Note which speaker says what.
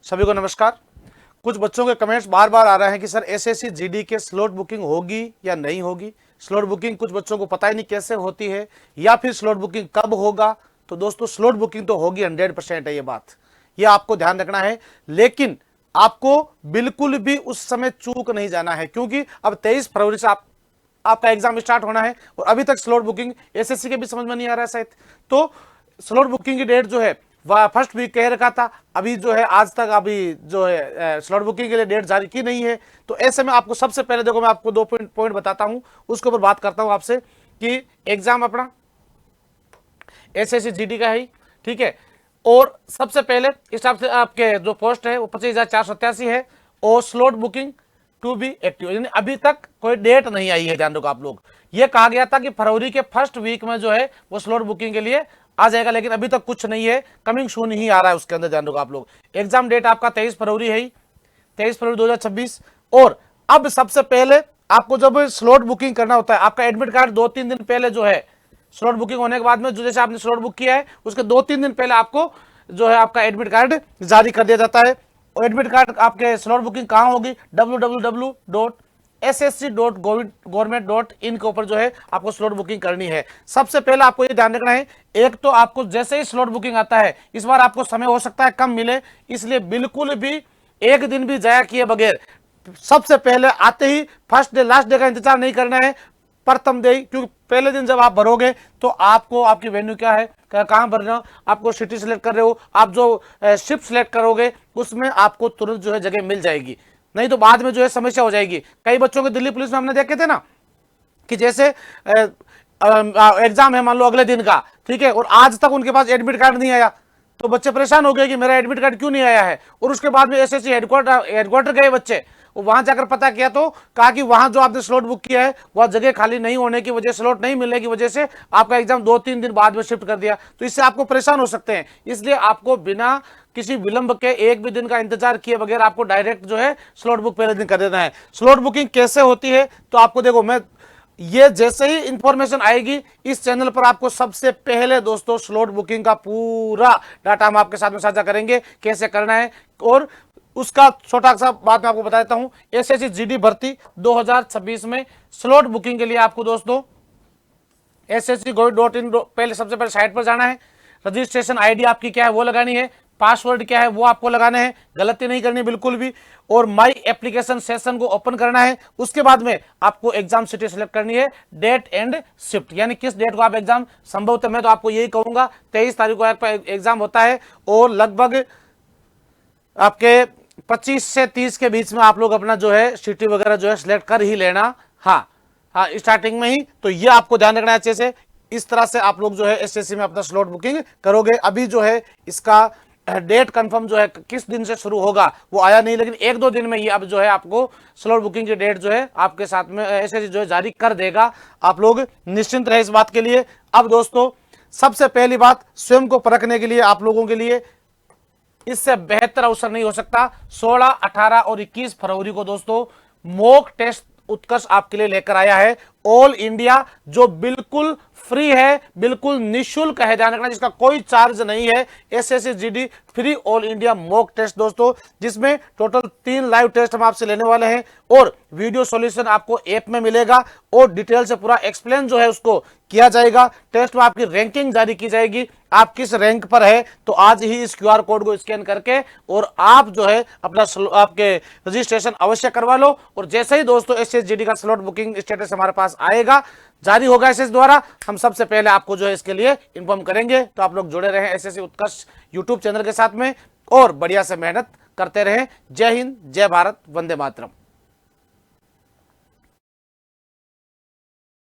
Speaker 1: सभी को नमस्कार। कुछ बच्चों के कमेंट्स बार बार आ रहे हैं कि सर एसएससी जीडी के स्लॉट बुकिंग होगी या नहीं होगी। स्लॉट बुकिंग कुछ बच्चों को पता ही नहीं कैसे होती है या फिर स्लॉट बुकिंग कब होगा। तो दोस्तों स्लॉट बुकिंग तो होगी, 100% है ये बात, ये आपको ध्यान रखना है। लेकिन आपको बिल्कुल भी उस समय चूक नहीं जाना है, क्योंकि अब 23 फरवरी से आपका एग्जाम स्टार्ट होना है और अभी तक स्लॉट बुकिंग एसएससी के भी समझ में नहीं आ रहा है शायद। तो स्लॉट बुकिंग की डेट जो है वह फर्स्ट वीक कह रखा था, अभी जो है आज तक अभी जो है स्लॉट बुकिंग के लिए डेट जारी की नहीं है। तो ऐसे में आपको सबसे पहले देखो, मैं आपको 2 पॉइंट बताता हूं, उसके ऊपर बात करता हूं आपसे कि एग्जाम अपना एसएससी जीडी का है, ठीक है। और सबसे पहले इस हिसाब से आपके जो पोस्ट है वो 25,487 है और slot booking to be active, यानी अभी तक कोई डेट नहीं आई है। ध्यान रखो आप लोग, ये कहा गया था कि फरवरी के फर्स्ट वीक में जो है वो स्लॉट बुकिंग के लिए आ जाएगा, लेकिन अभी तक कुछ नहीं है, कमिंग सून ही आ रहा है उसके अंदर। ध्यान रखो आप लोग, एग्जाम डेट आपका 23 फरवरी है, 23 फरवरी 2026। और अब सबसे पहले आपको जब स्लॉट बुकिंग करना होता है, आपका एडमिट कार्ड 2-3 दिन पहले जो है स्लॉट बुकिंग होने के बाद में, जो जैसे आपने स्लॉट बुक किया है उसके 2-3 दिन पहले आपको जो है आपका एडमिट कार्ड जारी कर दिया जाता है। और एडमिट कार्ड आपके स्लॉट बुकिंग कहां होगी, www.ssc.government.in के ऊपर जो है आपको स्लॉट बुकिंग करनी है। सबसे पहले आपको ये ध्यान रखना है, एक तो आपको जैसे ही स्लॉट बुकिंग आता है, इस बार आपको समय हो सकता है कम मिले, इसलिए बिल्कुल भी एक दिन भी जाया किए बगैर सबसे पहले आते ही फर्स्ट डे लास्ट डे का इंतजार नहीं करना है, प्रथम डे। क्योंकि पहले दिन जब आप भरोगे तो आपको आपकी वेन्यू क्या है, कहां भर रहे हो, आपको सिटी सिलेक्ट कर रहे हो, आप जो शिफ्ट सिलेक्ट करोगे उसमें आपको तुरंत जो है जगह मिल जाएगी, नहीं तो बाद में जो है समस्या हो जाएगी। कई बच्चों के दिल्ली पुलिस में हमने देखे थे ना कि जैसे एग्जाम है मान लो अगले दिन का, ठीक है, और आज तक उनके पास एडमिट कार्ड नहीं आया, तो बच्चे परेशान हो गए कि मेरा एडमिट कार्ड क्यों नहीं आया है। और उसके बाद में एसएससी हेडक्वार्टर गए बच्चे, वहां जाकर पता किया तो कहा कि वहां जो आपने स्लॉट बुक किया है वह जगह खाली नहीं होने की वजह से, स्लॉट नहीं मिलने की वजह से आपका एग्जाम 2-3 दिन बाद में शिफ्ट कर दिया। तो इससे आपको परेशान हो सकते हैं, इसलिए आपको बिना किसी विलंब के एक भी दिन का इंतजार किए बगैर आपको डायरेक्ट जो है स्लॉट बुक पहले दिन कर देना है। स्लॉट बुकिंग कैसे होती है तो आपको देखो, मैं ये जैसे ही इंफॉर्मेशन आएगी इस चैनल पर आपको सबसे पहले दोस्तों स्लॉट बुकिंग का पूरा डाटा हम आपके साथ में साझा करेंगे, कैसे करना है। और उसका छोटा सा बात मैं आपको बता देता हूं, एसएससी जीडी भर्ती 2026 में स्लॉट बुकिंग के लिए आपको दोस्तों ssc.government.in पहले सबसे पहले साइट पर जाना है, रजिस्ट्रेशन आईडी आपकी क्या है वो लगानी है, पासवर्ड क्या है वो आपको लगाना है, गलती नहीं करनी बिल्कुल भी, और माई एप्लीकेशन सेशन को ओपन करना है। उसके बाद में आपको एग्जाम सिटी सिलेक्ट करनी है, डेट एंड शिफ्ट, यानी किस डेट को आप एग्जाम, संभवतः मैं तो आपको यही कहूंगा 23 तारीख को आपका एग्जाम होता है और लगभग आपके 25 से 30 के बीच में आप लोग अपना जो है सिटी वगैरह जो है सिलेक्ट कर ही लेना। हाँ, स्टार्टिंग में ही, तो ये आपको ध्यान रखना है अच्छे से। इस तरह से आप लोग जो है एसएससी में अपना स्लॉट बुकिंग करोगे। अभी जो है इसका डेट कंफर्म जो है किस दिन से शुरू होगा वो आया नहीं, लेकिन 1-2 दिन में ये अब जो है आपको स्लॉट बुकिंग की डेट जो है आपके साथ में एसएससी जो है जारी कर देगा। आप लोग निश्चिंत रहे इस बात के लिए। अब दोस्तों सबसे पहली बात, स्वयं को परखने के लिए आप लोगों के लिए इससे बेहतर अवसर नहीं हो सकता। 16, 18 और 21 फरवरी को दोस्तों मॉक टेस्ट उत्कर्ष आपके लिए लेकर आया है, ऑल इंडिया, जो बिल्कुल फ्री है, बिल्कुल निःशुल्क है, ध्यान रखना, जिसका कोई चार्ज नहीं है। SSC GD free all India mock test दोस्तों, जिसमें टोटल 3 लाइव टेस्ट हम आपसे लेने वाले हैं और वीडियो सॉल्यूशन आपको ऐप में मिलेगा और डिटेल से पूरा एक्सप्लेन जो है उसको किया जाएगा। टेस्ट में आपकी रैंकिंग जारी की जाएगी, आप किस रैंक पर है, तो आज ही इस क्यूआर कोड को स्कैन करके और आप जो है अपना आपके रजिस्ट्रेशन अवश्य करवा लो। और जैसे ही दोस्तों एसएससी जीडी का स्लॉट बुकिंग स्टेटस हमारे पास आएगा, जारी होगा एसएससी द्वारा, हम सबसे पहले आपको जो है इसके लिए इन्फॉर्म करेंगे। तो आप लोग जुड़े रहें एसएससी उत्कर्ष यूट्यूब चैनल के साथ में और बढ़िया से मेहनत करते रहें। जय हिंद, जय भारत, वंदे मातरम।